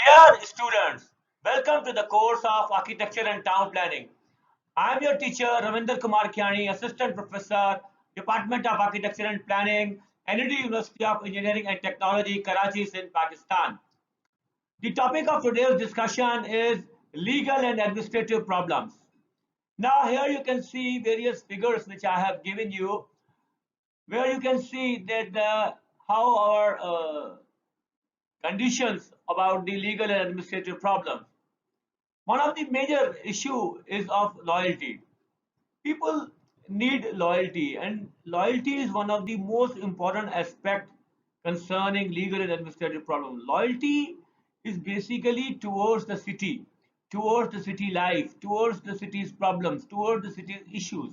Dear students, welcome to the course of Architecture and Town Planning. I am your teacher Ravinder Kumar Kiani, Assistant Professor, Department of Architecture and Planning, NED University of Engineering and Technology, Karachi, in Pakistan. The topic of today's discussion is legal and administrative problems. Now here you can see various figures which I have given you, where you can see that how our conditions about the legal and administrative problems. One of the major issue is of loyalty. People need loyalty, and loyalty is one of the most important aspect concerning legal and administrative problems. Loyalty is basically towards the city life, towards the city's problems, towards the city's issues.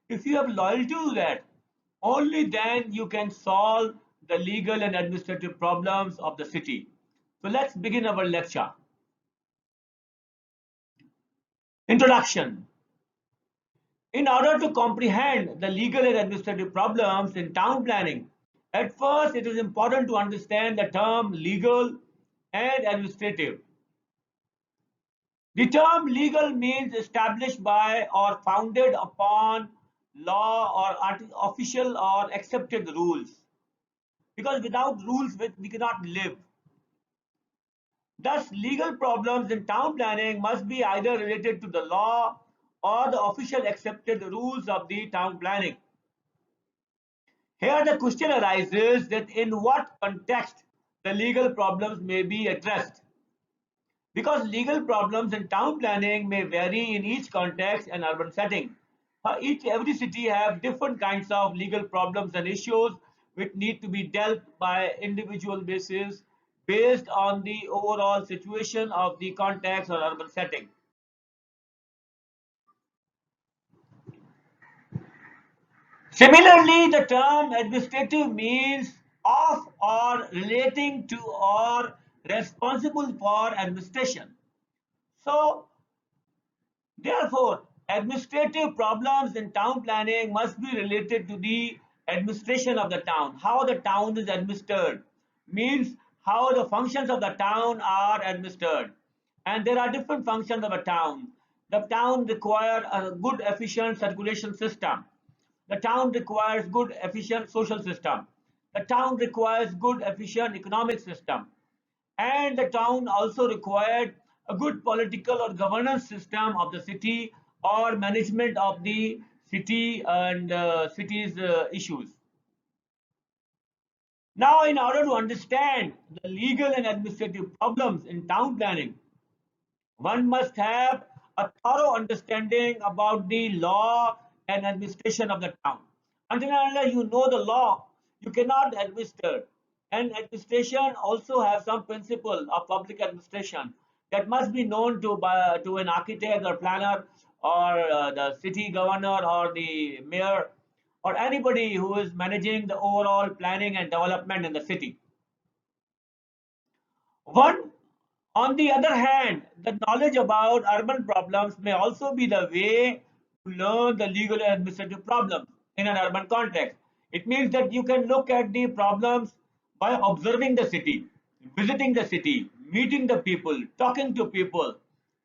If you have loyalty to that, only then you can solve the legal and administrative problems of the city. So let's begin our lecture. Introduction. In order to comprehend the legal and administrative problems in town planning, at first it is important to understand the term legal and administrative. The term legal means established by or founded upon law or official or accepted rules. Because without rules we cannot live. Thus, legal problems in town planning must be either related to the law or the official accepted rules of the town planning. Here the question arises that in what context the legal problems may be addressed. Because legal problems in town planning may vary in each context and urban setting. Every city have different kinds of legal problems and issues which need to be dealt by individual basis based on the overall situation of the context or urban setting. Similarly, the term administrative means of or relating to or responsible for administration. So, therefore, administrative problems in town planning must be related to the administration of the town. How the town is administered means how the functions of the town are administered. And there are different functions of a town. The town requires a good efficient circulation system. The town requires good efficient social system. The town requires good efficient economic system. And the town also required a good political or governance system of the city or management of the city and city's issues. Now, in order to understand the legal and administrative problems in town planning, one must have a thorough understanding about the law and administration of the town. Until and unless you know the law, you cannot administer. And administration also has some principle of public administration that must be known to an architect or planner or the city governor or the mayor or anybody who is managing the overall planning and development in the city. One, on the other hand, the knowledge about urban problems may also be the way to learn the legal and administrative problems in an urban context. It means that you can look at the problems by observing the city, visiting the city, meeting the people, talking to people,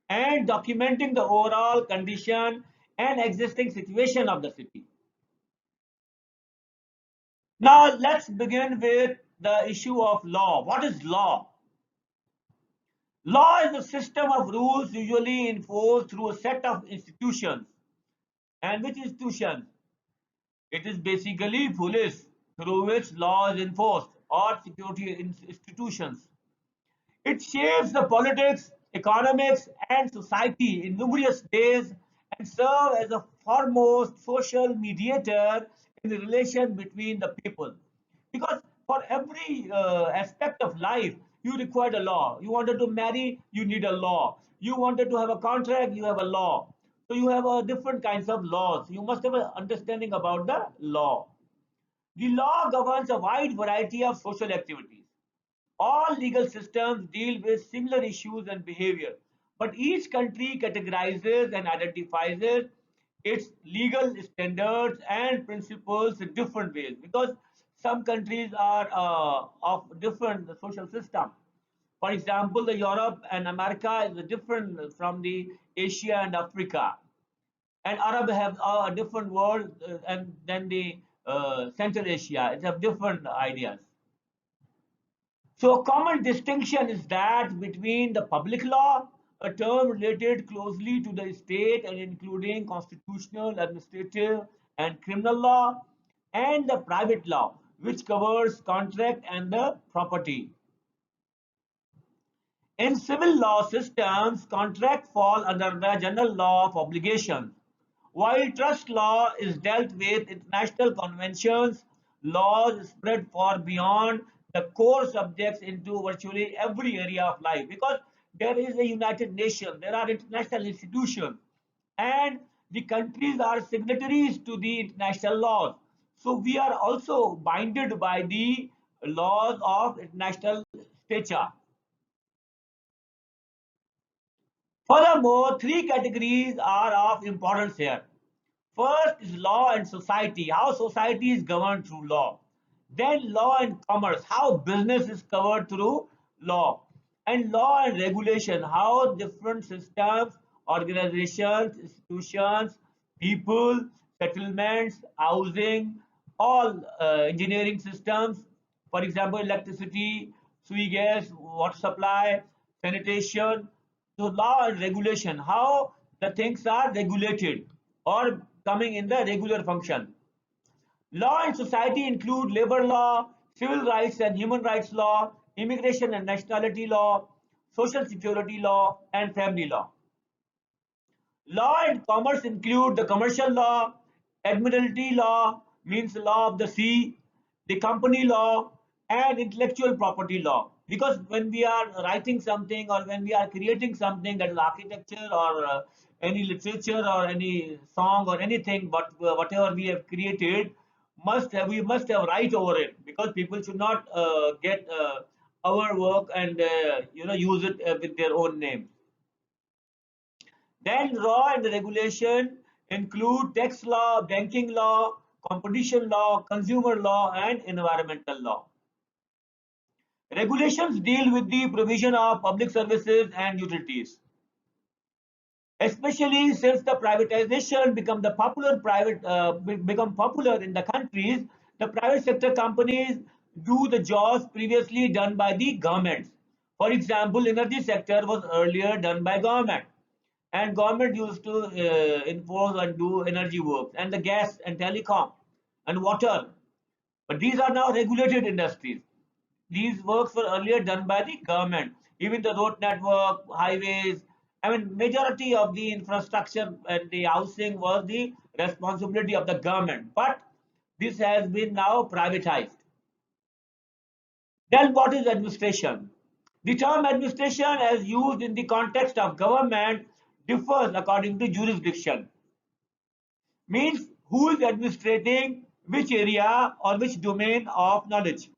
and documenting the overall condition and existing situation of the city. Now, let's begin with the issue of law. What is law? Law is a system of rules usually enforced through a set of institutions. And which institutions? It is basically police through which law is enforced or security institutions. It shapes the politics, economics, and society in numerous ways and serve as a foremost social mediator in the relation between the people. Because for every aspect of life, you require a law. You wanted to marry, you need a law. You wanted to have a contract, you have a law. So you have different kinds of laws. You must have an understanding about the law. The law governs a wide variety of social activities. All legal systems deal with similar issues and behavior, but each country categorizes and identifies its legal standards and principles in different ways because some countries are of different social system. For example, the Europe and America is different from the Asia and Africa. And Arab have a different world and than the Central Asia. It have different ideas. So a common distinction is that between the public law, a term related closely to the state and including constitutional, administrative, and criminal law, and the private law, which covers contract and the property. In civil law systems, contracts fall under the general law of obligations, while trust law is dealt with international conventions. Laws spread far beyond the core subjects into virtually every area of life because there is a United Nations, there are international institutions, and the countries are signatories to the international laws. So we are also binded by the laws of international stature. Furthermore, three categories are of importance here. First is law and society, how society is governed through law. Then law and commerce, how business is covered through law. And law and regulation, how different systems, organizations, institutions, people, settlements, housing, all engineering systems, for example, electricity, sewage gas, water supply, sanitation. So law and regulation, how the things are regulated or coming in the regular function. Law and society include labor law, civil rights and human rights law, immigration and nationality law, social security law, and family law. Law and commerce include the commercial law, admiralty law means law of the sea, the company law, and intellectual property law. Because when we are writing something or when we are creating something, that is architecture or any literature or any song or anything, but whatever we have created, we must have right over it because people should not get our work and use it with their own name. Then law and regulation include tax law, banking law, competition law, consumer law, and environmental law. Regulations deal with the provision of public services and utilities. Especially since the privatization become popular in the countries, the private sector companies do the jobs previously done by the governments. For example, energy sector was earlier done by government, and government used to enforce and do energy works, and the gas and telecom and water. But these are now regulated industries. These works were earlier done by the government. Even the road network, highways, I mean, majority of the infrastructure and the housing was the responsibility of the government. But this has been now privatized. Then what is administration? The term administration as used in the context of government differs according to jurisdiction. Means who is administrating which area or which domain of knowledge.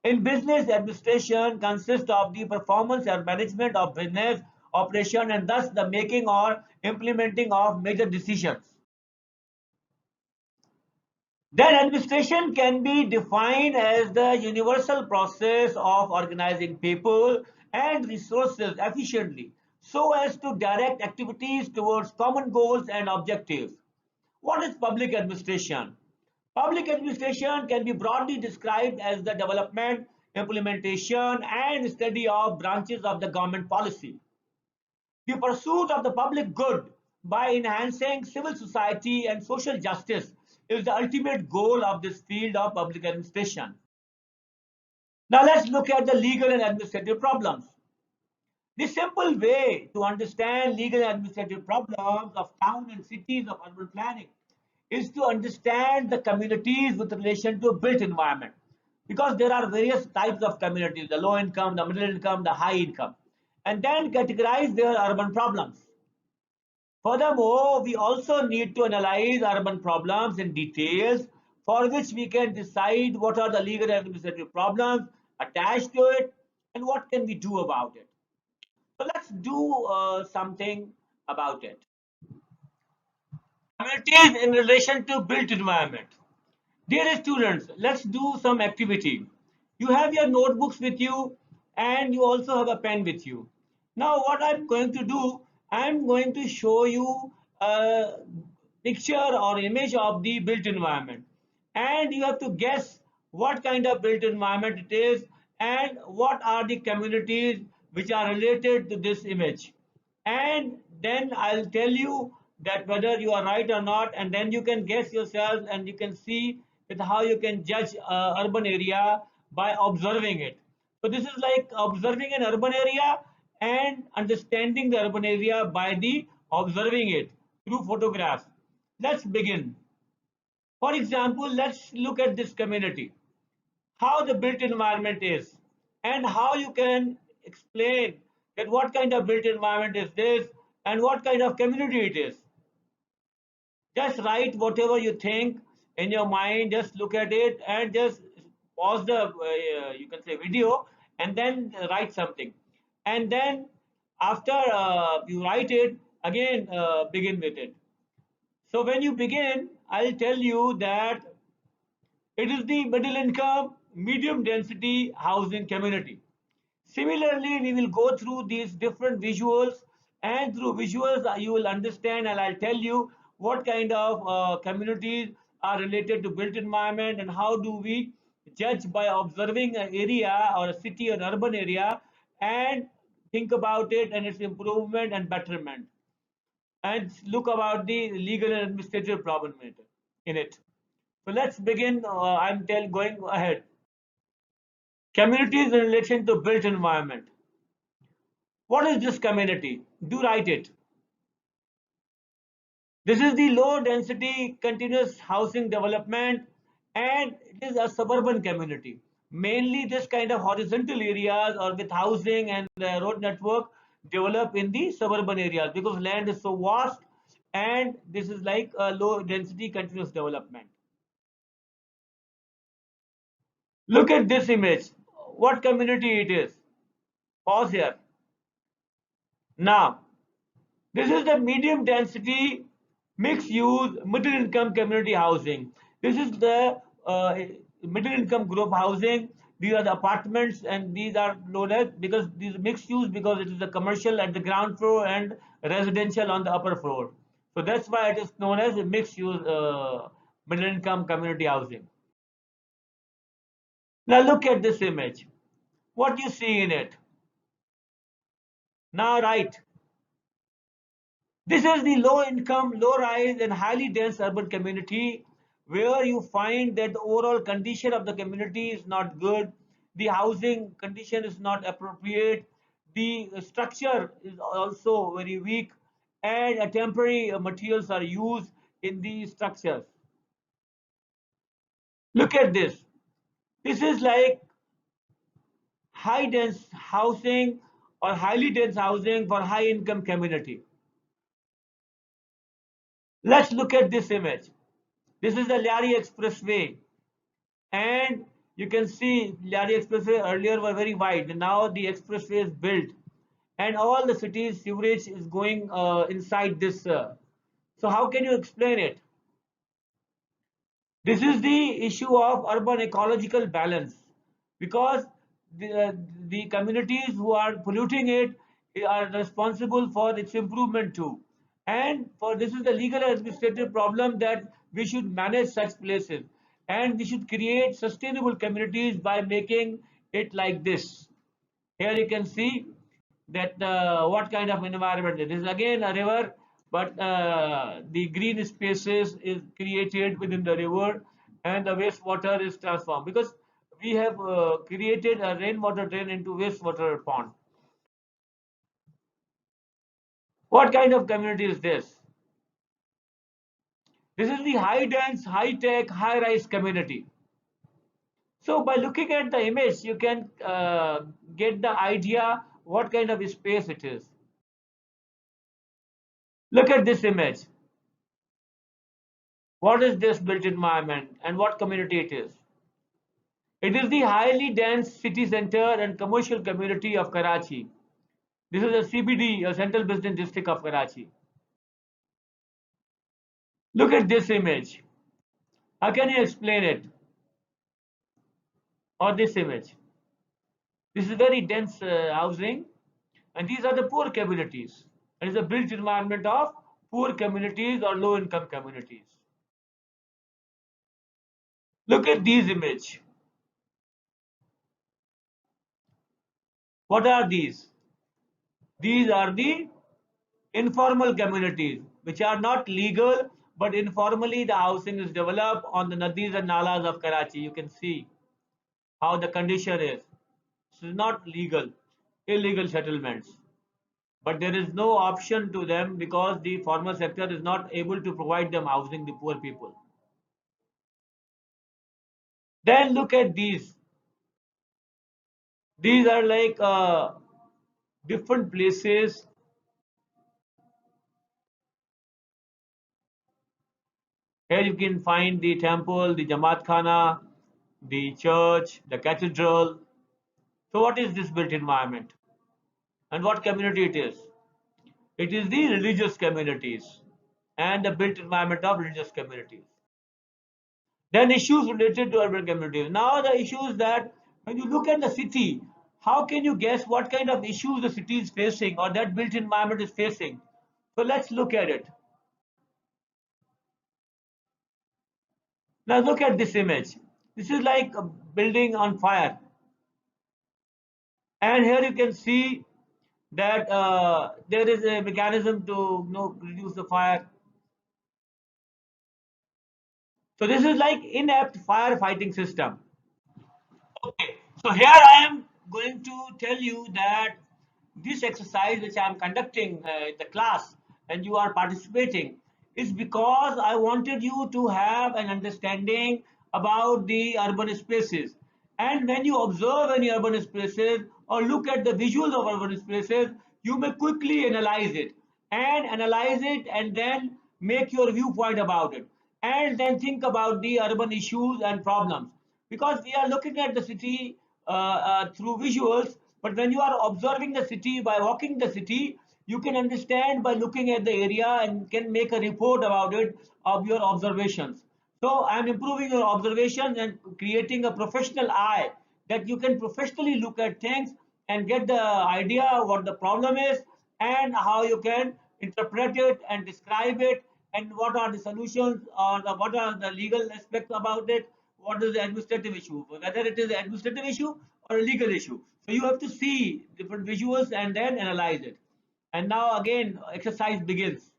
In business, administration consists of the performance and management of business operation and thus the making or implementing of major decisions. Then administration can be defined as the universal process of organizing people and resources efficiently so as to direct activities towards common goals and objectives. What is public administration? Public administration can be broadly described as the development, implementation, and study of branches of the government policy. The pursuit of the public good by enhancing civil society and social justice is the ultimate goal of this field of public administration. Now let's look at the legal and administrative problems. The simple way to understand legal and administrative problems of town and cities of urban planning is to understand the communities with relation to built environment. Because there are various types of communities, the low income, the middle income, the high income, and then categorize their urban problems. Furthermore, we also need to analyze urban problems in details for which we can decide what are the legal and administrative problems attached to it and what can we do about it. So let's do something about it. Communities in relation to built environment. Dear students, let's do some activity. You have your notebooks with you and you also have a pen with you. Now what I'm going to do, I'm going to show you a picture or image of the built environment, and you have to guess what kind of built environment it is and what are the communities which are related to this image. And then I'll tell you that whether you are right or not, and then you can guess yourself and you can see with how you can judge urban area by observing it. So this is like observing an urban area and understanding the urban area by the observing it through photographs. Let's begin. For example, let's look at this community, how the built environment is, and how you can explain that what kind of built environment is this and what kind of community it is. Just write whatever you think in your mind, just look at it and just pause the you can say video, and then write something, and then after you write it again, begin with it. So when you begin, I'll tell you that it is the middle income, medium density housing community. Similarly, we will go through these different visuals, and through visuals you will understand, and I'll tell you what kind of communities are related to built environment and how do we judge by observing an area or a city or urban area and think about it and its improvement and betterment, and look about the legal and administrative problem in it. So let's begin. Going ahead. Communities in relation to built environment. What is this community? Do write it. This is the low density continuous housing development, and it is a suburban community. Mainly this kind of horizontal areas or with housing and road network develop in the suburban areas because land is so vast, and this is like a low density continuous development. Look at this image. What community it is? Pause here. Now, this is the medium density mixed use middle income community housing. This is the middle income group housing. These are the apartments, and these are known as, because these mixed use, because it is the commercial at the ground floor and residential on the upper floor. So that's why it is known as a mixed use middle income community housing. Now look at this image. What do you see in it? Now write. This is the low income, low rise and highly dense urban community where you find that the overall condition of the community is not good, the housing condition is not appropriate, the structure is also very weak, and temporary materials are used in these structures. Look at this. This is like high dense housing or highly dense housing for high income community. Let's look at this image. This is the Lyari Expressway, and you can see Lyari Expressway earlier were very wide, and now the expressway is built, and all the city's sewerage is going inside this. So how can you explain it? This is the issue of urban ecological balance, because the communities who are polluting it are responsible for its improvement too. And for this is the legal and administrative problem that we should manage such places, and we should create sustainable communities by making it like this. Here you can see that what kind of environment it is. Again, a river, but the green spaces is created within the river, and the wastewater is transformed because we have created a rainwater drain into wastewater pond. What kind of community is this? This is the high dense, high tech, high rise community. So by looking at the image, you can get the idea what kind of space it is. Look at this image. What is this built environment and what community it is? It is the highly dense city center and commercial community of Karachi. This is a CBD, a Central Business District of Karachi. Look at this image. How can you explain it? Or this image? This is very dense housing, and these are the poor communities. It is a built environment of poor communities or low income communities. Look at these image. What are these? These are the informal communities, which are not legal, but informally the housing is developed on the nadis and nalas of Karachi. You can see how the condition is. This is not legal, illegal settlements. But there is no option to them because the formal sector is not able to provide them housing, the poor people. Then look at these. These are like different places. Here you can find the temple, the Jamaat Khana, the church, the cathedral. So what is this built environment? And what community it is? It is the religious communities and the built environment of religious communities. Then issues related to urban communities. Now the issue is that when you look at the city, how can you guess what kind of issues the city is facing or that built environment is facing? So let's look at it. Now look at this image. This is like a building on fire. And here you can see that there is a mechanism to reduce the fire. So this is like inept firefighting system. Okay, so here I am going to tell you that this exercise which I am conducting in the class and you are participating is because I wanted you to have an understanding about the urban spaces. And when you observe any urban spaces or look at the visuals of urban spaces, you may quickly analyze it and then make your viewpoint about it. And then think about the urban issues and problems because we are looking at the city through visuals, but when you are observing the city by walking the city, you can understand by looking at the area and can make a report about it of your observations. So I am improving your observations and creating a professional eye that you can professionally look at things and get the idea what the problem is and how you can interpret it and describe it and what are the solutions or what are the legal aspects about it, what is the administrative issue, whether it is an administrative issue or a legal issue. So you have to see different visuals and then analyze it. And now again, exercise begins.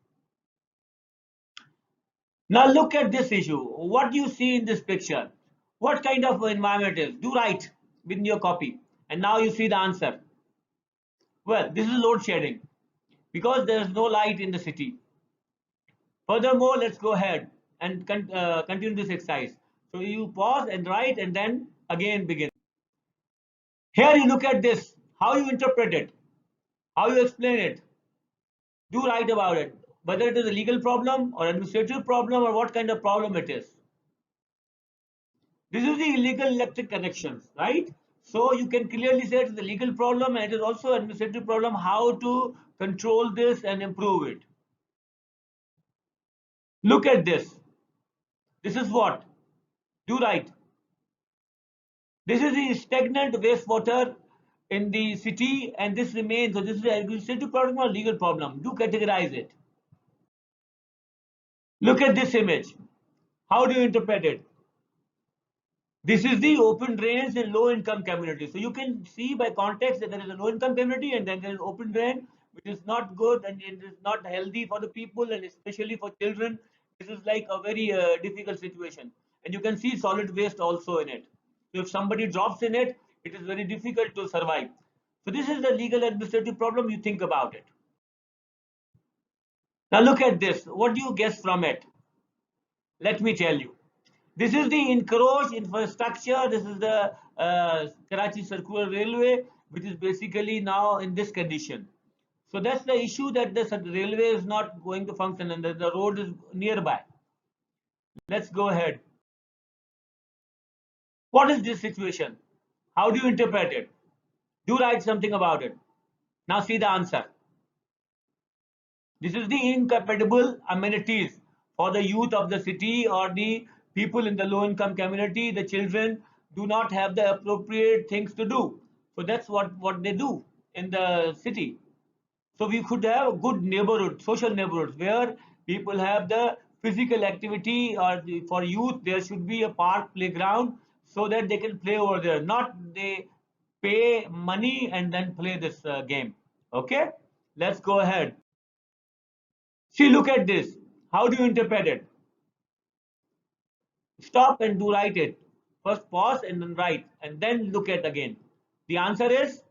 Now look at this issue. What do you see in this picture? What kind of environment is? Do write within your copy. And now you see the answer. Well, this is load shedding because there is no light in the city. Furthermore, let's go ahead and continue this exercise. So you pause and write and then again begin. Here you look at this, how you interpret it, how you explain it. Do write about it, whether it is a legal problem or administrative problem or what kind of problem it is. This is the illegal electric connections, right? So you can clearly say it is a legal problem and it is also an administrative problem, how to control this and improve it. Look at this. This is what? Do write. This is the stagnant wastewater in the city and this remains. So this is an administrative problem or legal problem. Do categorize it. Look at this image. How do you interpret it? This is the open drains in low income communities. So you can see by context that there is a low income community and then there is open drain, which is not good and it is not healthy for the people and especially for children. This is like a very difficult situation. And you can see solid waste also in it. So if somebody drops in it, it is very difficult to survive. So this is the legal administrative problem. You think about it. Now look at this. What do you guess from it? Let me tell you. This is the encroached infrastructure. This is the Karachi Circular Railway, which is basically now in this condition. So that's the issue that the railway is not going to function and the road is nearby. Let's go ahead. What is this situation? How do you interpret it? Do write something about it. Now see the answer. This is the incompatible amenities for the youth of the city or the people in the low income community. The children do not have the appropriate things to do. So that's what they do in the city. So we could have good neighborhoods, social neighborhoods, where people have the physical activity, or for youth there should be a park, playground, so that they can play over there. Not they pay money and then play this game. Okay, let's go ahead. See, look at this. How do you interpret it? Stop and do write it. First pause and then write, and then look at again. The answer is,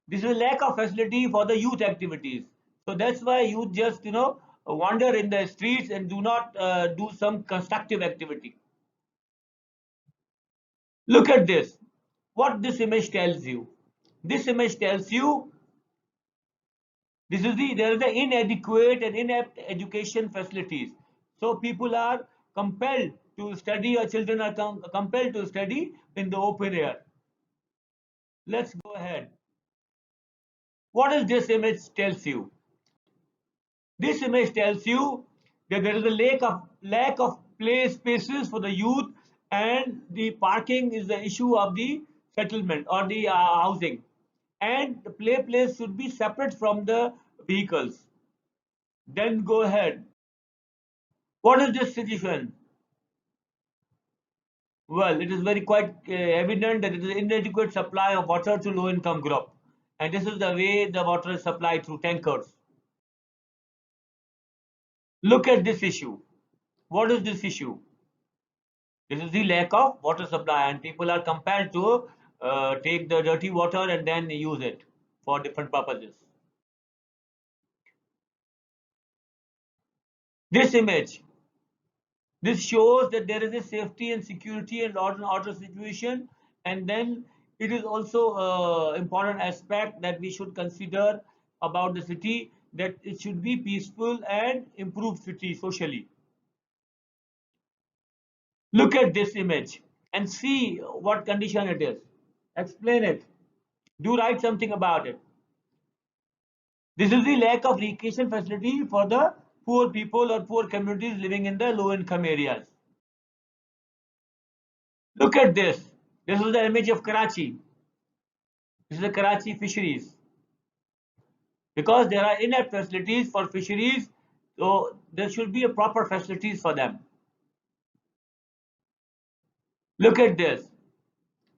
this is a lack of facility for the youth activities. So that's why youth just wander in the streets and do not do some constructive activity. Look at this. What this image tells you. This image tells you there is the inadequate and inept education facilities. So people are compelled to study, or children are compelled to study in the open air. Let's go ahead. What does this image tells you? This image tells you that there is a lack of play spaces for the youth, and the parking is the issue of the settlement or the housing, and the play place should be separate from the vehicles. Then go ahead. What is this situation? Well, it is very quite evident that it is inadequate supply of water to low income group, and this is the way the water is supplied through tankers. Look at this issue. What is this issue? This is the lack of water supply, and people are compelled to take the dirty water and then use it for different purposes. This image, this shows that there is a safety and security and order situation, and then it is also important aspect that we should consider about the city, that it should be peaceful and improved city socially. Look at this image and see what condition it is. Explain it. Do write something about it. This is the lack of recreation facility for the poor people or poor communities living in the low income areas. Look at this. This is the image of Karachi. This is the Karachi fisheries. Because there are inept facilities for fisheries, so there should be a proper facilities for them. Look at this.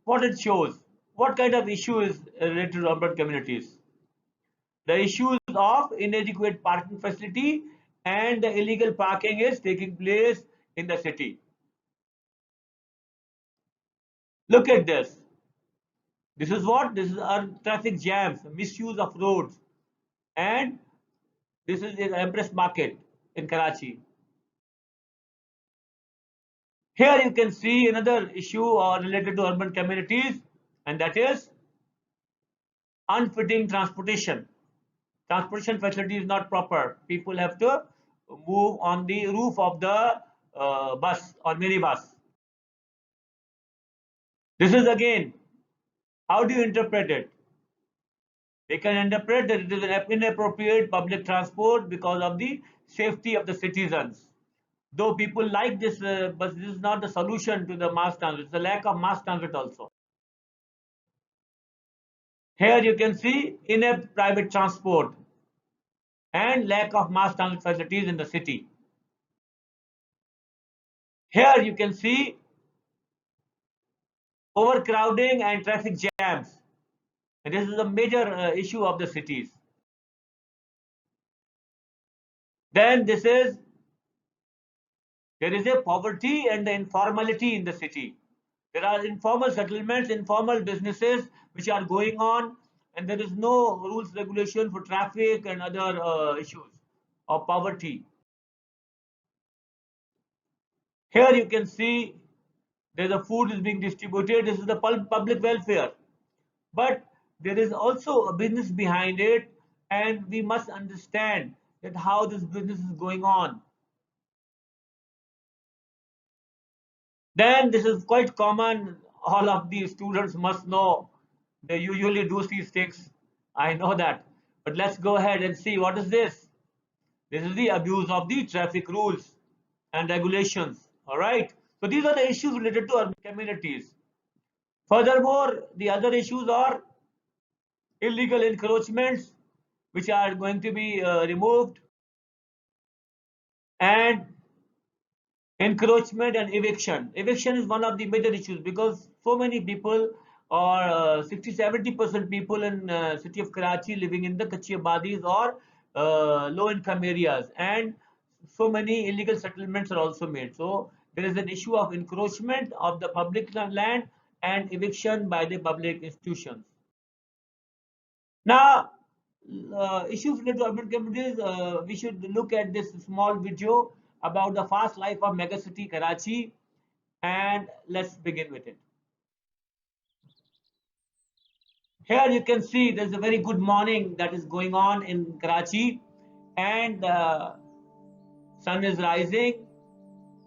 What it shows. What kind of issue is related to urban communities? The issues of inadequate parking facility and the illegal parking is taking place in the city. Look at this. This is what? This is our traffic jams, misuse of roads, and this is the Empress Market in Karachi. Here you can see another issue related to urban communities, and that is unfitting transportation. Transportation facility is not proper. People have to move on the roof of the bus or minibus. This is again, how do you interpret it? We can interpret that it is an inappropriate public transport because of the safety of the citizens. Though people like this, but this is not the solution to the mass transit. It's the lack of mass transit also. Here you can see inept private transport and lack of mass transit facilities in the city. Here you can see overcrowding and traffic jams. And this is a major issue of the cities. Then there is a poverty and the informality in the city. There are informal settlements, informal businesses which are going on, and there is no rules regulation for traffic and other issues of poverty. Here you can see the food is being distributed. This is the public welfare, but there is also a business behind it, and we must understand that how this business is going on. Then this is quite common. All of these students must know. They usually do these things. I know that. But let's go ahead and see what is this. This is the abuse of the traffic rules and regulations. All right. So these are the issues related to urban communities. Furthermore, the other issues are illegal encroachments, which are going to be removed, and encroachment and eviction. Eviction is one of the major issues because so many people, or 60-70% people in city of Karachi living in the Kachi Abadis or low income areas, and so many illegal settlements are also made. So there is an issue of encroachment of the public land and eviction by the public institutions. Now, issues related to urban communities, we should look at this small video about the fast life of megacity Karachi, and let's begin with it. Here you can see there's a very good morning that is going on in Karachi, and the sun is rising,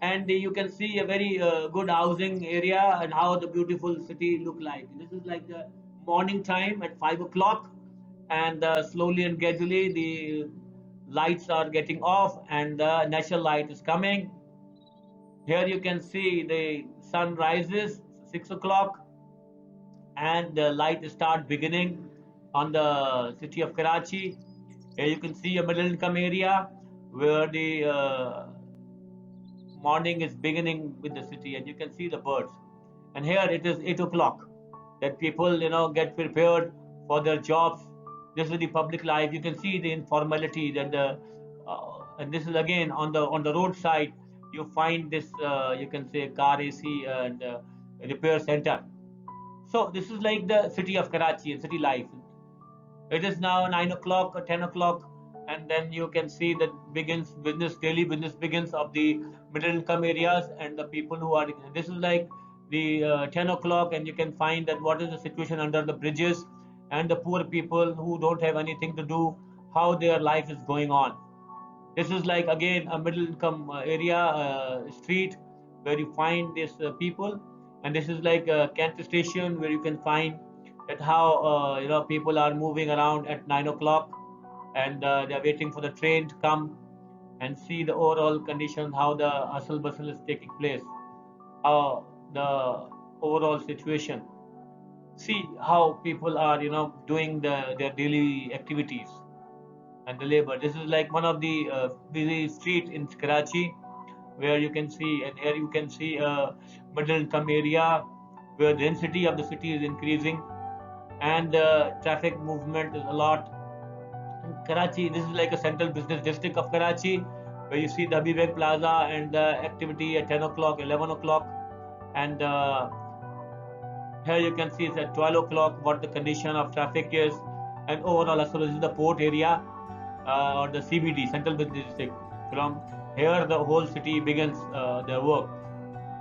and you can see a very good housing area and how the beautiful city look like. This is like the morning time at 5 o'clock, and slowly and gradually the lights are getting off and the natural light is coming. Here you can see the sun rises 6 o'clock, and the light start beginning on the city of Karachi. Here you can see a middle income area where the morning is beginning with the city, and you can see the birds. And here it is 8 o'clock that people get prepared for their jobs. This is the public life. You can see the informality that the and this is again on the roadside. You find this you can say car AC and repair center. So this is like the city of Karachi and city life. It is now 9 o'clock or 10 o'clock, and then you can see that begins business, daily business begins of the middle income areas and the people who are. This is like the 10 o'clock, and you can find that what is the situation under the bridges and the poor people who don't have anything to do, how their life is going on. This is like again a middle income area street where you find these people, and this is like a Kent station where you can find that how people are moving around at 9 o'clock, and they are waiting for the train to come, and see the overall condition, how the hustle bustle is taking place, how the overall situation. See how people are doing their daily activities and the labor. This is like one of the busy street in Karachi where you can see, and here you can see a middle income area where the density of the city is increasing, and the traffic movement is a lot. In Karachi, this is like a central business district of Karachi where you see the Habib Egg Plaza and the activity at 10 o'clock, 11 o'clock, and here you can see it's at 12 o'clock what the condition of traffic is, and overall, as well as the port area or the CBD, Central Business District. From here, the whole city begins their work.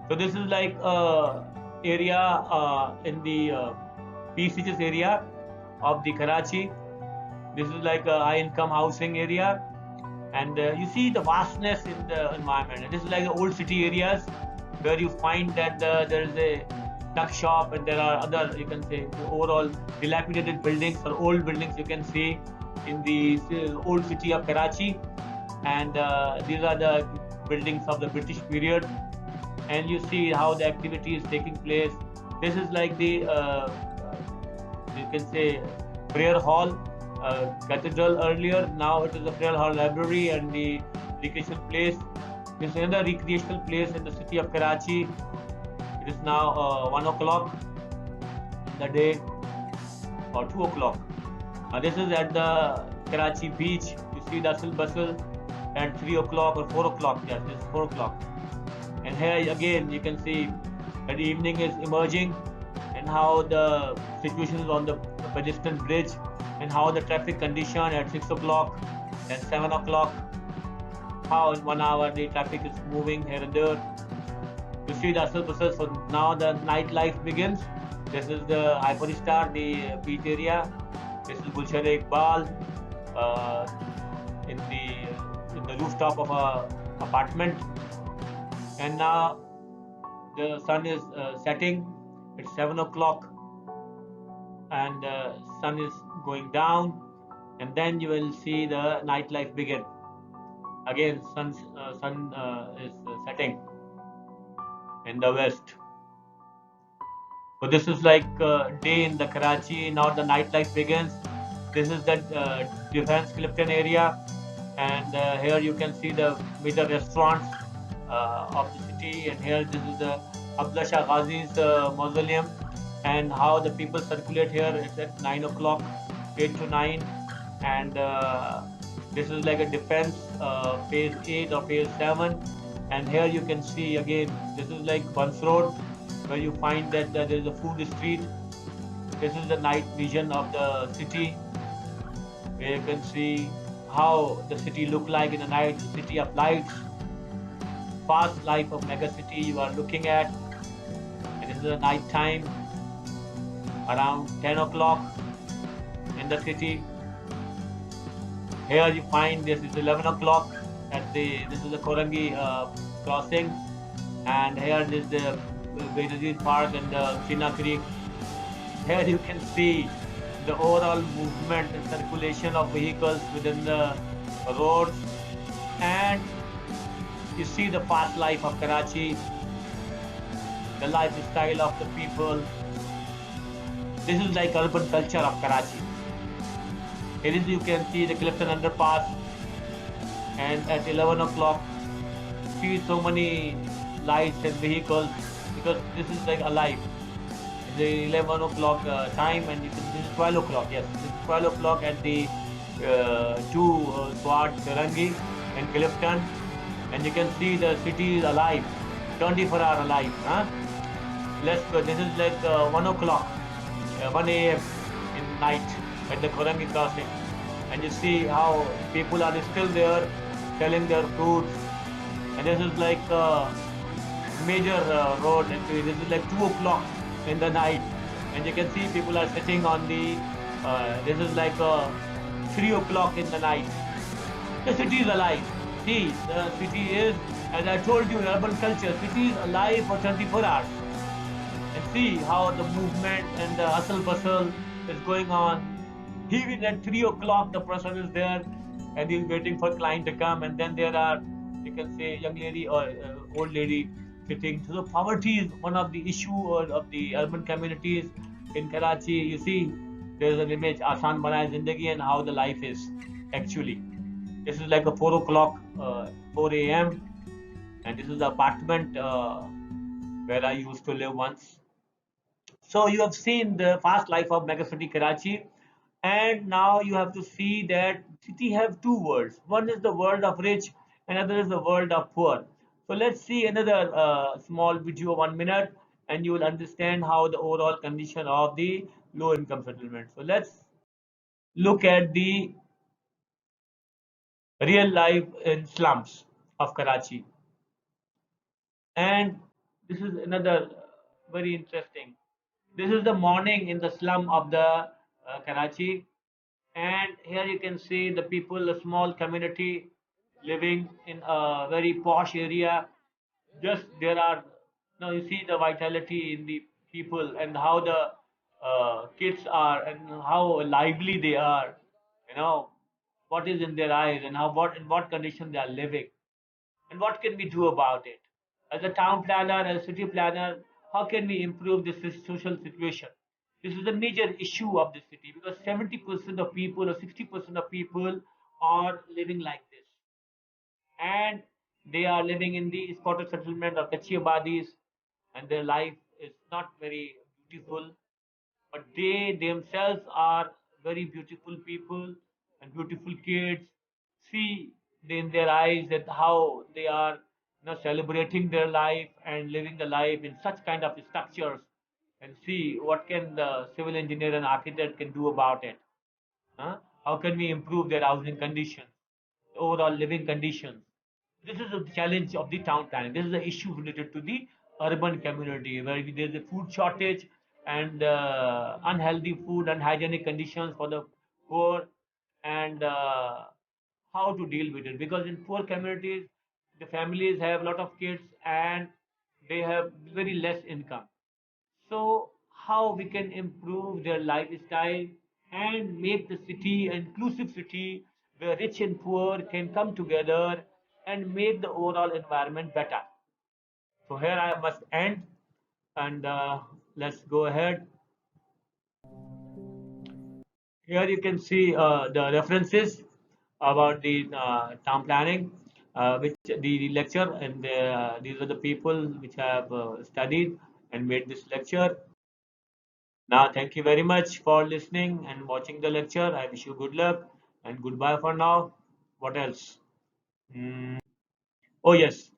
So this is like area in the Peace Teachers area of the Karachi. This is like a high income housing area, and you see the vastness in the environment. And this is like the old city areas where you find that there is a tuck shop, and there are other, you can say, overall dilapidated buildings or old buildings you can see in the old city of Karachi, and these are the buildings of the British period, and you see how the activity is taking place. This is like the you can say prayer hall, cathedral earlier. Now it is the prayer hall, library, and the recreation place. This is another recreational place in the city of Karachi. It is now 1 o'clock in the day, or 2 o'clock. This is at the Karachi beach. You see the hustle bustle at 3 o'clock or 4 o'clock. Yes, this is 4 o'clock. And here again you can see that the evening is emerging, and how the situation is on the pedestrian bridge, and how the traffic condition at 6 o'clock and 7 o'clock, how in 1 hour the traffic is moving here and there. You see the hustle bustle. So now the nightlife begins. This is the Hyper Star, the beach area. This is Gulshan Iqbal in the rooftop of a apartment. And now the sun is setting. It's 7 o'clock, and the sun is going down, and then you will see the nightlife begin. Again, sun is setting in the west. So this is like day in the Karachi. Now the nightlife begins. This is the Defense Clifton area, and here you can see the major restaurants of the city. And here this is the Abdullah Shah Ghazi's mausoleum, and how the people circulate here. It's at 9 o'clock, 8 to 9, and this is like a defense phase 8 or phase 7. And here you can see again. This is like Buns Road, where you find that there is a food street. This is the night vision of the city, where you can see how the city look like in the night. The city of lights, fast life of mega city you are looking at. And this is the night time around 10 o'clock in the city. Here you find this is 11 o'clock at this is the Korangi crossing, and here is the Benazir Park and the China Creek. Here you can see the overall movement and circulation of vehicles within the roads, and you see the fast life of Karachi, the lifestyle of the people. This is like urban culture of Karachi. Here is you can see the Clifton Underpass, and at 11 o'clock see so many lights and vehicles, because this is like alive. It's the 11 o'clock time, and this is 12 o'clock. Yes, this is 12 o'clock at the two Swat, Firangi, and Clifton, and you can see the city is alive, 24-hour alive. Huh? Let's go. This is like 1 o'clock, 1 a.m. in night at the Korangi crossing, and you see how people are still there selling their fruits. And this is like major road, and this is like 2 o'clock in the night, and you can see people are sitting on the this is like 3 o'clock in the night. The city is alive. See, the city is, as I told you, urban culture. City is alive for 24 hours. And see how the movement and the hustle bustle is going on. Even at 3 o'clock, the person is there and he's waiting for client to come. And then there are, you can say, young lady or old lady sitting. So the poverty is one of the issue of the urban communities in Karachi. You see, there's an image, Asan Banai Zindagi, and how the life is actually. This is like a 4 o'clock, 4 a.m. And this is the apartment where I used to live once. So you have seen the fast life of megacity Karachi, and now you have to see that city have two worlds. One is the world of rich, another is the world of poor. So let's see another small video, 1 minute, and you will understand how the overall condition of the low income settlement. So let's look at the real life in slums of Karachi. And this is another very interesting. This is the morning in the slum of the Karachi, and here you can see the people, a small community living in a very posh area. Just there are now you see the vitality in the people, and how the kids are, and how lively they are. You know what is in their eyes, and how what in what condition they are living, and what can we do about it? As a town planner, as a city planner, how can we improve this social situation? This is a major issue of the city, because 70% of people or 60% of people are living like this. And they are living in the squatter settlement or Kachi Abadis, and their life is not very beautiful, but they themselves are very beautiful people and beautiful kids. See in their eyes that how they are, celebrating their life and living the life in such kind of structures, and see what can the civil engineer and architect can do about it. Huh? How can we improve their housing conditions, overall living conditions? This is the challenge of the town planning. This is the issue related to the urban community, where there's a food shortage and unhealthy food, unhygienic conditions for the poor, and how to deal with it. Because in poor communities, the families have a lot of kids and they have very less income. So how we can improve their lifestyle and make the city an inclusive city, where rich and poor can come together and make the overall environment better. So here I must end, and Let's go ahead. Here you can see the references about the town planning, which the lecture, and these are the people which have studied and made this lecture. Now, thank you very much for listening and watching the lecture. I wish you good luck and goodbye for now. What else? Mm, Oh, yes.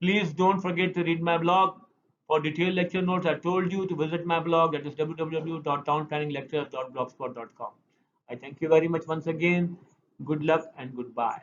Please don't forget to read my blog. For detailed lecture notes, I told you to visit my blog, that is www.townplanninglectures.blogspot.com. I thank you very much once again. Good luck and goodbye.